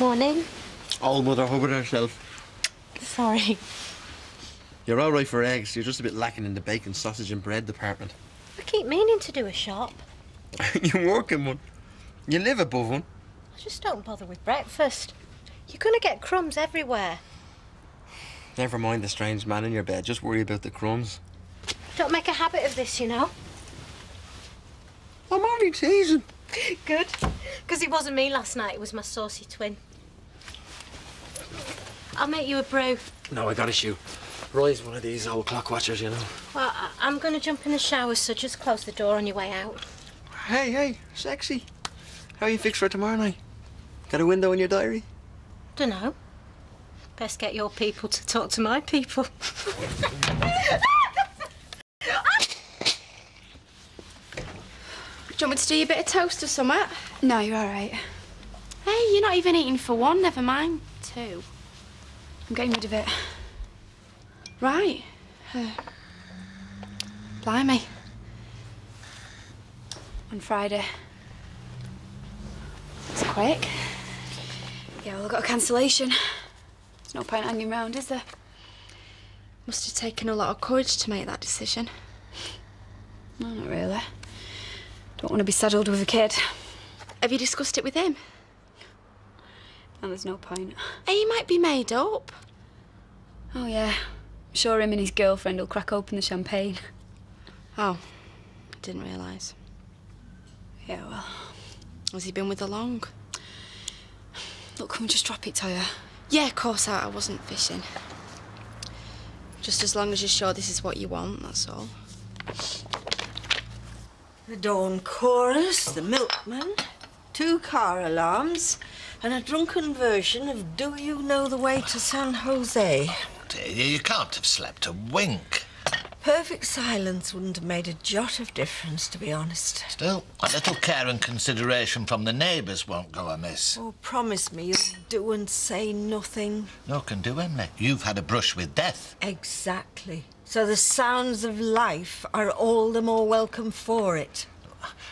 Morning. Old Mother Hubbard herself. Sorry. You're all right for eggs. You're just a bit lacking in the bacon, sausage and bread department. I keep meaning to do a shop. You work in one. You live above one. I just don't bother with breakfast. You're going to get crumbs everywhere. Never mind the strange man in your bed. Just worry about the crumbs. Don't make a habit of this, you know. I'm only teasing. Good. Because it wasn't me last night. It was my saucy twin. I'll make you a brew. No, I got a shoe. Roy's one of these old clock watchers, you know. Well, I'm going to jump in the shower, so just close the door on your way out. Hey, sexy. How are you fixed for tomorrow night? Got a window in your diary? Dunno. Best get your people to talk to my people. Do you want me to do you a bit of toast or something? No, you're all right. Hey, you're not even eating for one, never mind two. I'm getting rid of it. Right. Blimey. On Friday. It's quick. Yeah, well, I got a cancellation. There's no point hanging round, is there? Must have taken a lot of courage to make that decision. No, not really. Don't want to be saddled with a kid. Have you discussed it with him? No, there's no point. Hey, he might be made up. Oh, yeah. I'm sure him and his girlfriend will crack open the champagne. Oh, didn't realise. Yeah, well. Has he been with her long? Look, can we just drop it, Toya? Yeah, of course, I wasn't fishing. Just as long as you're sure this is what you want, that's all. The dawn chorus, the milkman, 2 car alarms, and a drunken version of Do You Know the Way to San Jose? Dear, you can't have slept a wink. Perfect silence wouldn't have made a jot of difference, to be honest. Still, a little care and consideration from the neighbours won't go amiss. Oh, promise me you'll do and say nothing. No can do, Emily. You've had a brush with death. Exactly. So the sounds of life are all the more welcome for it.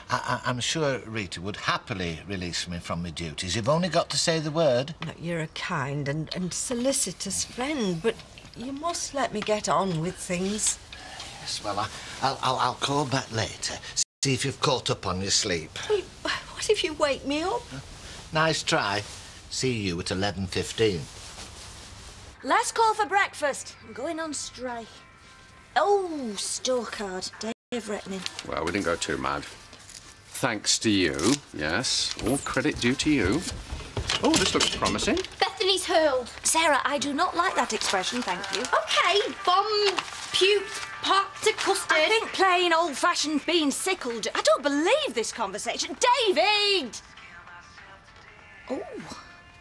I'm sure Rita would happily release me from my duties. You've only got to say the word. Now, you're a kind and solicitous friend, but you must let me get on with things. Yes, well, I'll call back later. See if you've caught up on your sleep. Wait, what if you wake me up? Nice try. See you at 11:15. Last call for breakfast. I'm going on strike. Oh, store card. Dave Rettening. Well, we didn't go too mad. Thanks to you, yes. All credit due to you. Oh, this looks promising. Bethany's hurled. Sarah, I do not like that expression, thank you. OK, bomb, puke, pot to custard. I think plain old-fashioned bean sickled. I don't believe this conversation. David! Oh,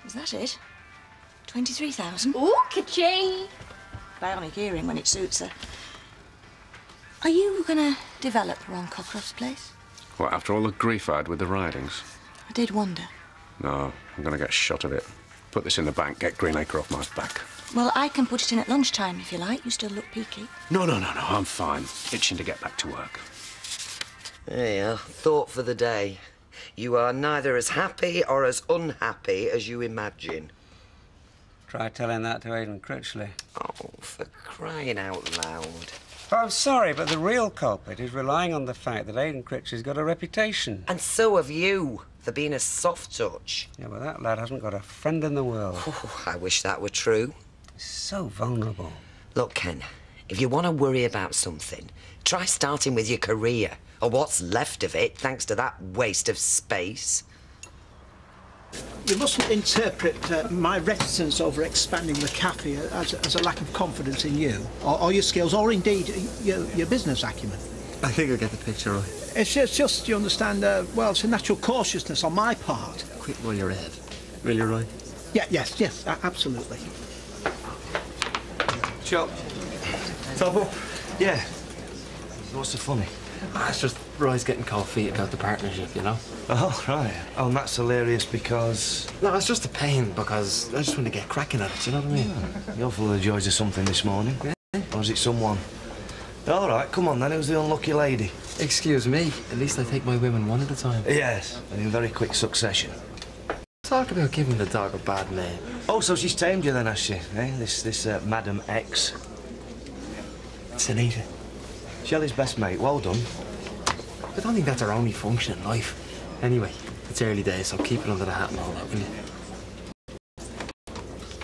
is that it? 23,000? Ooh, ka-ching. Bionic hearing when it suits her. Are you gonna develop Ron Cockcroft's place? What, after all the grief I had with the ridings? I did wonder. No, I'm going to get a shot of it. Put this in the bank, get Greenacre off my back. Well, I can put it in at lunchtime, if you like. You still look peaky. No, I'm fine. Itching to get back to work. There you are. Thought for the day. You are neither as happy or as unhappy as you imagine. Try telling that to Aidan Critchley. Oh, for crying out loud. Oh, I'm sorry, but the real culprit is relying on the fact that Aidan Critchley's got a reputation. And so have you, for being a soft touch. Yeah, well, that lad hasn't got a friend in the world. Oh, I wish that were true. He's so vulnerable. Look, Ken, if you want to worry about something, try starting with your career, or what's left of it, thanks to that waste of space. You mustn't interpret my reticence over expanding the cafe as a lack of confidence in you, or your skills, or indeed your business acumen. I think I get the picture right. It's just you understand, well, it's a natural cautiousness on my part. Quick while you're ahead. Really right? Yeah, yes, absolutely. Chop. Top up? Yeah. What's so funny? It's just Roy's getting cold feet about the partnership, you know? Oh, right. Oh, and that's hilarious because... No, it's just a pain because I just want to get cracking at it, you know what I mean? Yeah. You're full of the joys of something this morning. Yeah. Or is it someone? All right, come on then. Who's the unlucky lady? Excuse me. At least I take my women one at a time. Yes, and in very quick succession. Talk about giving the dog a bad name. Oh, so she's tamed you then, has she? Eh? This Madam X. It's Anita. Shelley's best mate. Well done. I don't think that's her only function in life. Anyway, it's early days, so keep it under the hat and all that, will you?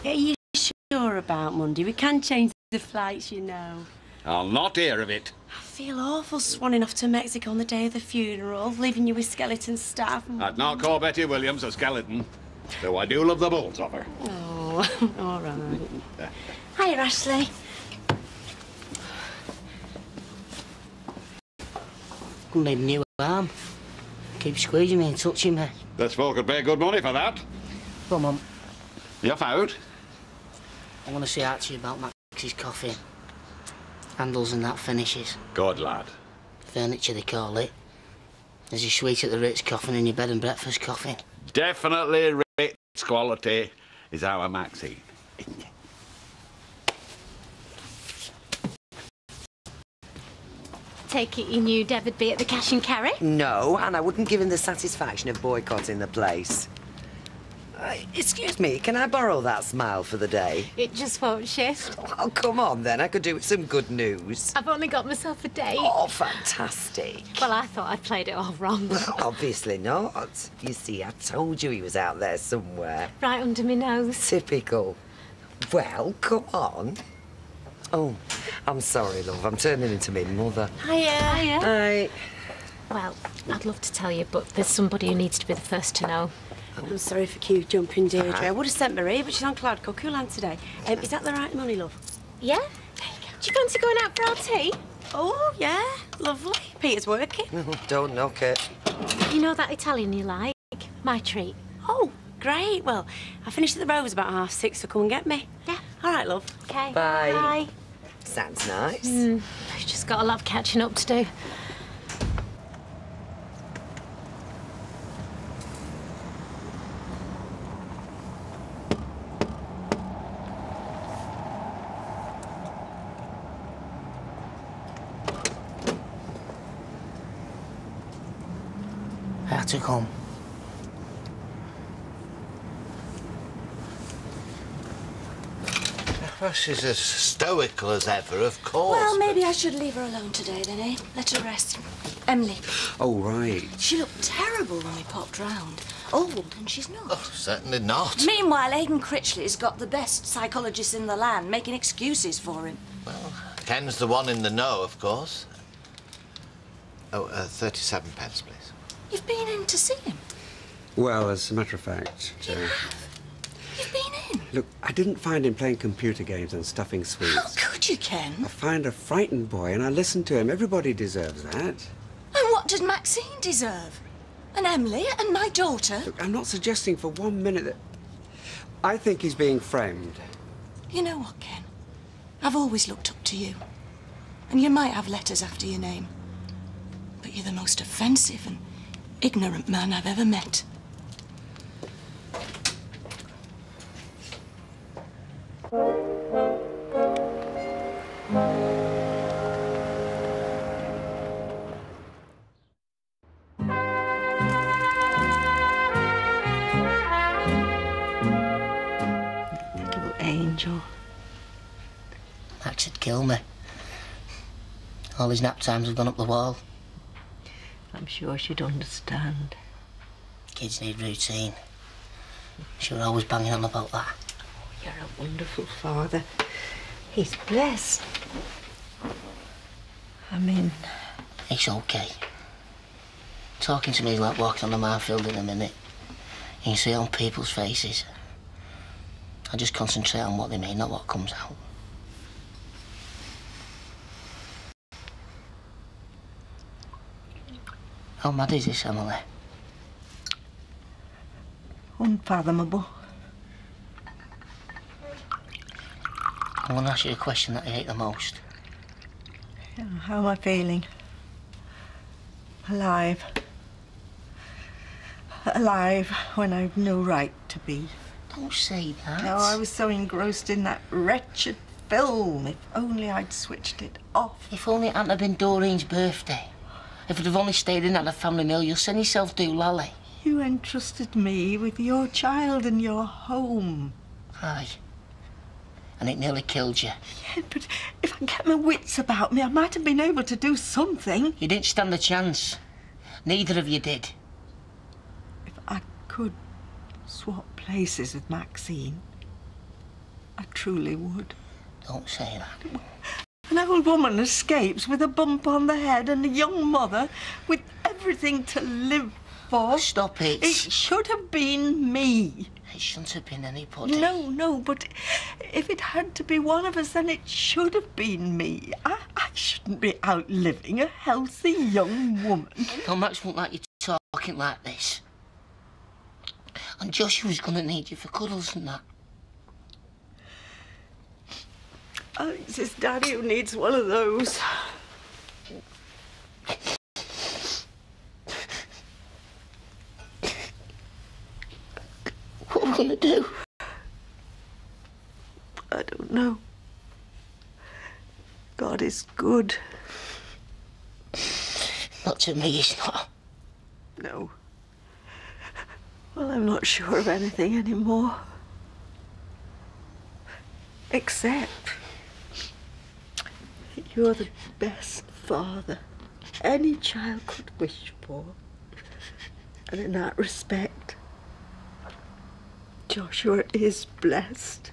Are you sure about Monday? We can change the flights, you know. I'll not hear of it. I feel awful swanning off to Mexico on the day of the funeral, leaving you with skeleton staff. I'd not call Betty Williams a skeleton, though I do love the bones of her. Oh, all right. Hiya, Ashley. Made a new arm. Keep squeezing me and touching me. This folk could pay good money for that. Come on. You're out. I want to see Archie about Max's coffin. Handles and that finishes. Good lad. Furniture, they call it. There's your suite at the Ritz coffin and your bed and breakfast coffin. Definitely Ritz quality is our Maxie. Take it you knew Dev would be at the cash and carry? No, and I wouldn't give him the satisfaction of boycotting the place. Excuse me, can I borrow that smile for the day? It just won't shift. Oh, come on then, I could do with some good news. I've only got myself a date. Oh, fantastic. Well, I thought I'd played it all wrong. Well, obviously not. You see, I told you he was out there somewhere. Right under my nose. Typical. Well, come on. Oh, I'm sorry, love. I'm turning into my mother. Hiya. Hiya. Hi. Well, I'd love to tell you, but there's somebody who needs to be the first to know. I'm sorry for keep jumping, Deirdre. I would have sent Marie, but she's on Cloud Cuckoo Land today. Is that the right money, love? Yeah? There you go. Do you fancy going out for our tea? Oh, yeah. Lovely. Peter's working. Don't knock it. You know that Italian you like? My treat. Oh, great. Well, I finished at the Rose about 6:30, so come and get me. Yeah. All right, love. Okay. Bye. Bye. Sounds nice. We've just got a lot of catching up to do. I had to come. Well, she's as stoical as ever, of course. Well, maybe I should leave her alone today, then, eh? Let her rest. Emily. Oh, right. She looked terrible when we popped round. Old, and she's not. Oh, certainly not. Meanwhile, Aidan Critchley's got the best psychologist in the land, making excuses for him. Well, Ken's the one in the know, of course. Oh, 37 pence, please. You've been in to see him? Well, as a matter of fact... You've been in? Look, I didn't find him playing computer games and stuffing sweets. How could you, Ken? I find a frightened boy and I listen to him. Everybody deserves that. And what did Maxine deserve? And Emily and my daughter? Look, I'm not suggesting for 1 minute that... I think he's being framed. You know what, Ken? I've always looked up to you. And you might have letters after your name. But you're the most offensive and ignorant man I've ever met. Little angel. Max would kill me. All his nap times have gone up the wall. I'm sure she'd understand. Kids need routine. She was always banging on about that. You're a wonderful father. He's blessed. I mean... It's okay. Talking to me is like walking on a minefield in a minute. You can see it on people's faces. I just concentrate on what they mean, not what comes out. How mad is this, Emily? Unfathomable. I want to ask you a question that I hate the most. How am I feeling? Alive. Alive when I've no right to be. Don't say that. No, I was so engrossed in that wretched film. If only I'd switched it off. If only it hadn't have been Doreen's birthday. If you'd have only stayed in at a family meal, you'll send yourself doolally. You entrusted me with your child and your home. Aye. And it nearly killed you. Yeah, but if I kept my wits about me, I might have been able to do something. You didn't stand a chance. Neither of you did. If I could swap places with Maxine, I truly would. Don't say that. An old woman escapes with a bump on the head and a young mother with everything to live for. Stop it. It should have been me. It shouldn't have been anybody. No, but if it had to be one of us, then it should have been me. I shouldn't be outliving a healthy young woman. No, Max won't like you talking like this. And Joshua's gonna need you for cuddles and that. Oh, it's his daddy who needs one of those. What are we gonna do? I don't know. God is good. Not to me, he's not. No. Well, I'm not sure of anything anymore. Except you're the best father any child could wish for. And in that respect, Joshua is blessed.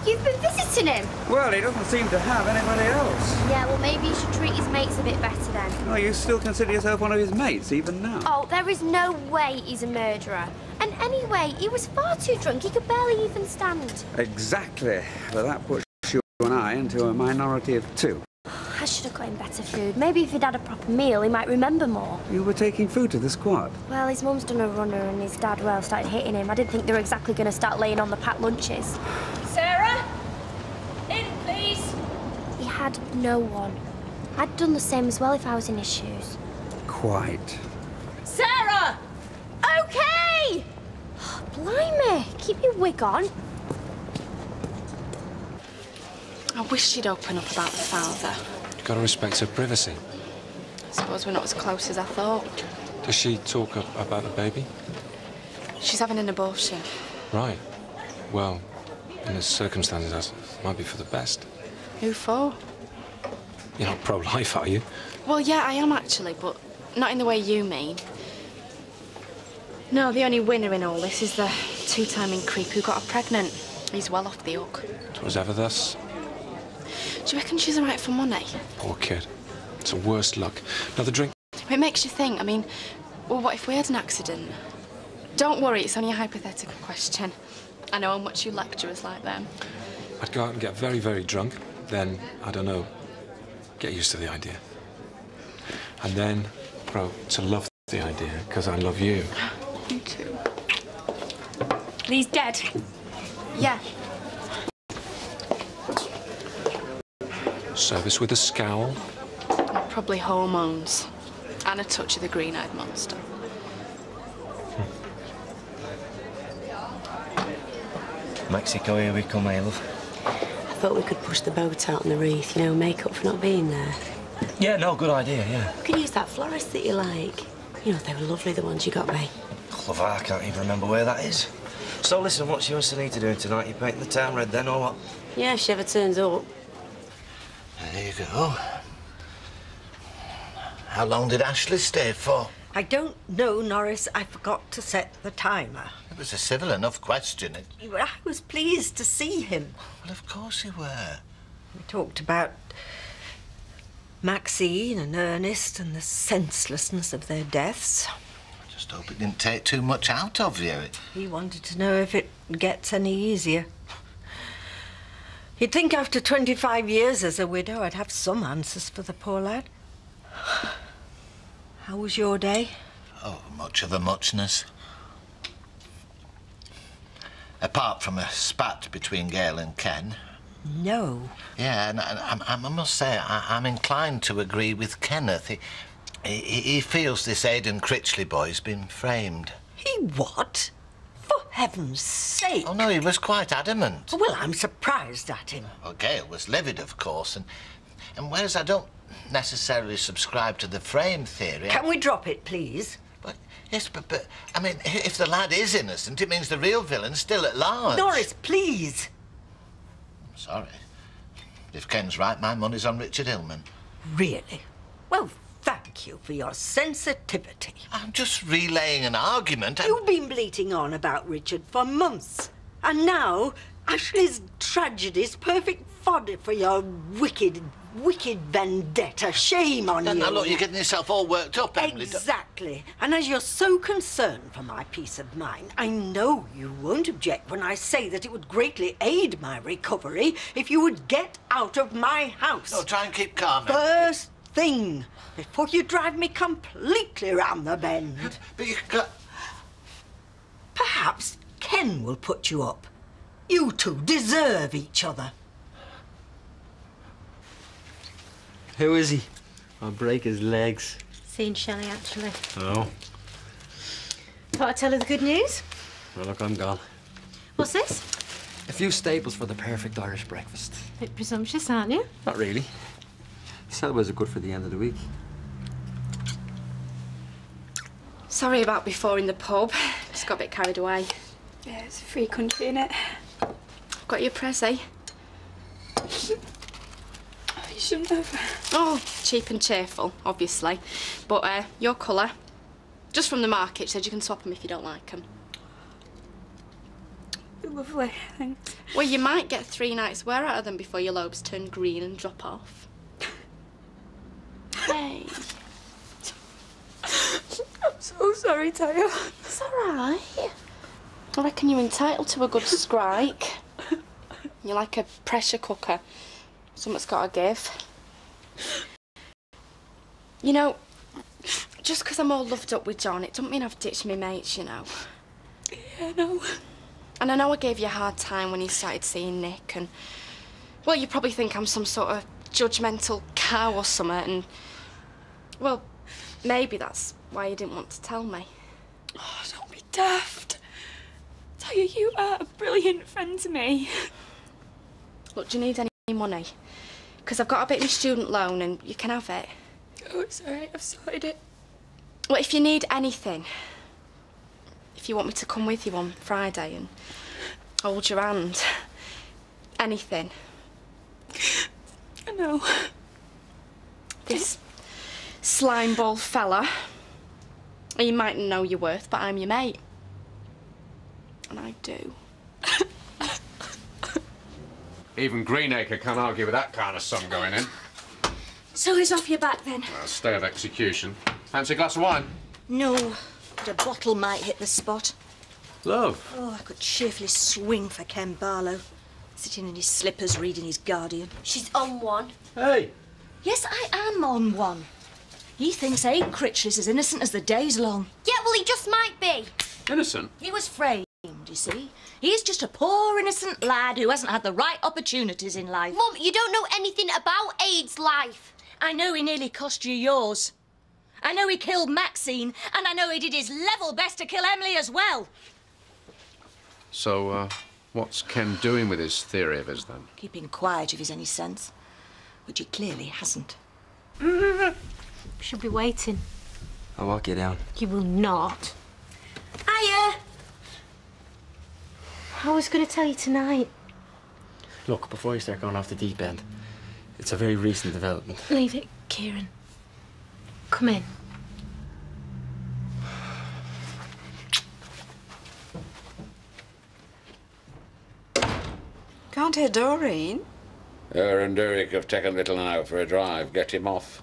You've been visiting him? Well, he doesn't seem to have anybody else. Yeah, well, maybe you should treat his mates a bit better then. Oh, you still consider yourself one of his mates, even now? Oh, there is no way he's a murderer. And anyway, he was far too drunk. He could barely even stand. Exactly. But that puts you and I into a minority of two. I should have got him better food. Maybe if he'd had a proper meal, he might remember more. You were taking food to the squad? Well, his mum's done a runner and his dad, well, started hitting him. I didn't think they were exactly going to start laying on the packed lunches. Sarah? In, please. He had no one. I'd done the same as well if I was in his shoes. Quite. Sarah! OK! Blimey, keep your wig on. I wish she'd open up about the father. You've got to respect her privacy. I suppose we're not as close as I thought. Does she talk about the baby? She's having an abortion. Right. Well, in the circumstances, it might be for the best. Who for? You're not pro-life, are you? Well, yeah, I am actually, but not in the way you mean. No, the only winner in all this is the two-timing creep who got her pregnant. He's well off the hook. 'Twas ever thus. Do you reckon she's all right for money? Poor kid. It's a worse luck. Another drink? It makes you think. I mean, well, what if we had an accident? Don't worry, it's only a hypothetical question. I know how much you lecturers like them. I'd go out and get very, very drunk. Then, I don't know, get used to the idea. And then, grow to love the idea, because I love you. Me too. He's dead. Yeah. Service with a scowl. Probably hormones. And a touch of the green-eyed monster. Mexico, here we come, eh, love? I thought we could push the boat out on the reef, you know, make up for not being there. Yeah, no, good idea, yeah. We could use that florist that you like. You know, they were lovely, the ones you got me. Love, I can't even remember where that is. So, listen, what's you and Sunita doing tonight? You painting the town red then, or what? Yeah, if she ever turns up. There you go. How long did Ashley stay for? I don't know, Norris. I forgot to set the timer. It was a civil enough question. I was pleased to see him. Well, of course you were. We talked about Maxine and Ernest and the senselessness of their deaths. I just hope it didn't take too much out of you. He wanted to know if it gets any easier. You'd think after 25 years as a widow I'd have some answers for the poor lad. How was your day? Oh, much of a muchness. Apart from a spat between Gail and Ken. No. Yeah, and I must say, I'm inclined to agree with Kenneth. He feels this Aidan Critchley boy's been framed. He what? For heaven's sake. Oh, no, he was quite adamant. Well, I'm surprised at him. Well, Gail was livid, of course, and whereas I don't necessarily subscribe to the frame theory. Can we drop it, please? Yes, but I mean, if the lad is innocent, it means the real villain's still at large. Norris, please. I'm sorry. If Ken's right, my money's on Richard Hillman. Really? Well, thank you for your sensitivity. I'm just relaying an argument. You've been bleating on about Richard for months. And now, Ashley's tragedy's perfect fodder for your wicked vendetta. Shame on you. Now, look, you're getting yourself all worked up, Emily. Exactly. And as you're so concerned for my peace of mind, I know you won't object when I say that it would greatly aid my recovery if you would get out of my house. No, try and keep calm, Emily. First thing, before you drive me completely round the bend. But you got... Perhaps Ken will put you up. You two deserve each other. Who is he? I'll break his legs. Seen Shelley, actually. Oh. Thought I'd tell her the good news. Well, look, I'm gone. What's this? A few staples for the perfect Irish breakfast. Bit presumptuous, aren't you? Not really. Selwas are good for the end of the week. Sorry about before in the pub. Just got a bit carried away. Yeah, it's a free country, innit? Got your prezi? You shouldn't have. Oh, cheap and cheerful, obviously. But your colour, just from the market, said you can swap them if you don't like them. Lovely, thanks. Well, you might get 3 nights' wear out of them before your lobes turn green and drop off. Hey. I'm so sorry, Tayo. It's all right. I reckon you're entitled to a good strike. You're like a pressure cooker. Something's got to give. You know, just because I'm all loved up with John, it doesn't mean I've ditched my mates, you know. Yeah, I know. And I know I gave you a hard time when you started seeing Nick, and... Well, you probably think I'm some sort of judgmental cow or something, and... Well, maybe that's why you didn't want to tell me. Oh, don't be daft. Tayo, you are a brilliant friend to me. Look, do you need any money? Because I've got a bit of my student loan and you can have it. Oh, it's all right. I've sorted it. Well, if you need anything, if you want me to come with you on Friday and hold your hand, anything. I know. This slimeball fella, you mightn't know your worth, but I'm your mate. And I do. Even Greenacre can't argue with that kind of sum going in. So he's off your back then? Well, stay of execution. Fancy a glass of wine? No, but a bottle might hit the spot. Love. Oh, I could cheerfully swing for Ken Barlow, sitting in his slippers reading his Guardian. She's on one. Hey! Yes, I am on one. He thinks Abe Critchley's as innocent as the day's long. Yeah, well, he just might be. Innocent? He was framed, you see. He's just a poor, innocent lad who hasn't had the right opportunities in life. Mum, you don't know anything about Abe's life. I know he nearly cost you yours. I know he killed Maxine, and I know he did his level best to kill Emily as well. So, what's Ken doing with his theory of his, then? Keeping quiet if he's any sense, which he clearly hasn't. Should be waiting. I'll walk you down. You will not. Hiya! I was going to tell you tonight. Look, before you start going off the deep end, it's a very recent development. Leave it, Kieran. Come in. Can't hear Doreen. Her and Derek have taken little now for a drive. Get him off.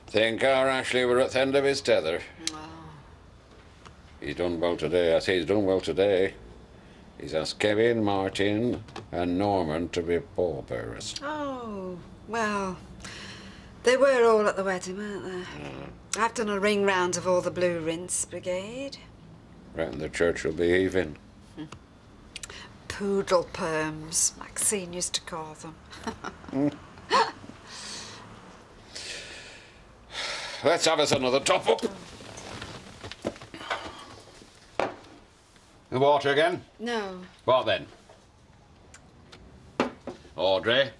Think our Ashley were at the end of his tether. Oh. He's done well today. I say he's done well today. He's asked Kevin, Martin and Norman to be pallbearers. Oh, well, they were all at the wedding, weren't they? I've done a ring round of all the Blue Rinse Brigade. Reckon the church will be heaving. Poodle perms, Maxine used to call them. Let's have us another top-up. The water again? No. What then? Audrey?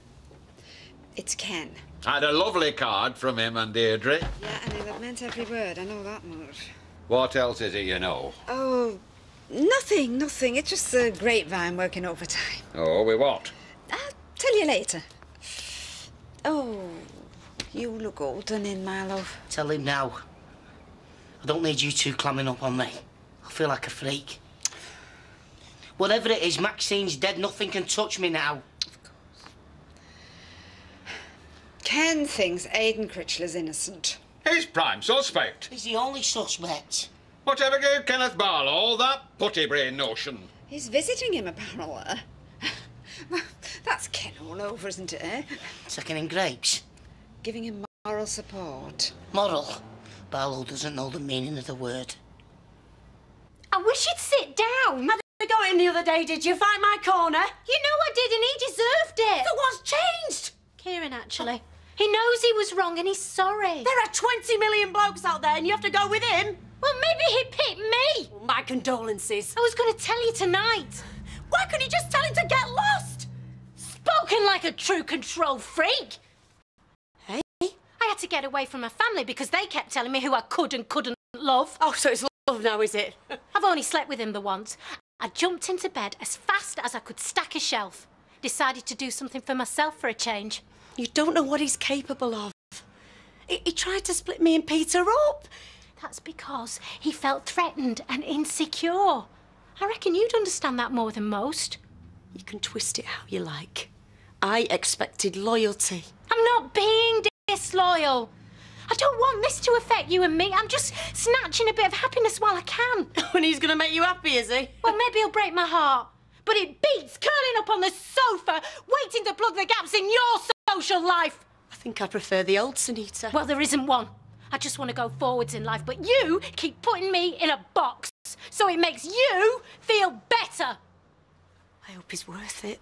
It's Ken. I had a lovely card from him and Deirdre. Yeah, and he'll have meant every word. I know that much. What else is it you know? Oh, nothing. It's just the grapevine working overtime. Oh, with what? I'll tell you later. Oh, you look all done in, my love. Tell him now. I don't need you two clamming up on me. I feel like a freak. Whatever it is, Maxine's dead. Nothing can touch me now. Ken thinks Aidan Critchler's innocent. He's prime suspect. He's the only suspect. Whatever gave Kenneth Barlow that putty brain notion? He's visiting him, apparently. Well, that's Ken all over, isn't it, eh? Second in grapes. Giving him moral support. Moral? Barlow doesn't know the meaning of the word. I wish you'd sit down. Had you got him the other day, did you? Fight my corner? You know I did, and he deserved it. So what's changed? Kieran, actually. He knows he was wrong, and he's sorry. There are 20 million blokes out there, and you have to go with him? Well, maybe he picked me. Well, my condolences. I was going to tell you tonight. Why couldn't you just tell him to get lost? Spoken like a true control freak. Hey? I had to get away from my family because they kept telling me who I could and couldn't love. Oh, so it's love now, is it? I've only slept with him the once. I jumped into bed as fast as I could stack a shelf. Decided to do something for myself for a change. You don't know what he's capable of. He tried to split me and Peter up. That's because he felt threatened and insecure. I reckon you'd understand that more than most. You can twist it how you like. I expected loyalty. I'm not being disloyal. I don't want this to affect you and me. I'm just snatching a bit of happiness while I can. And he's going to make you happy, is he? Well, maybe he'll break my heart. But it beats curling up on the sofa, waiting to plug the gaps in your social life. I think I prefer the old Sunita. Well, there isn't one. I just want to go forwards in life, but you keep putting me in a box, so it makes you feel better. I hope he's worth it.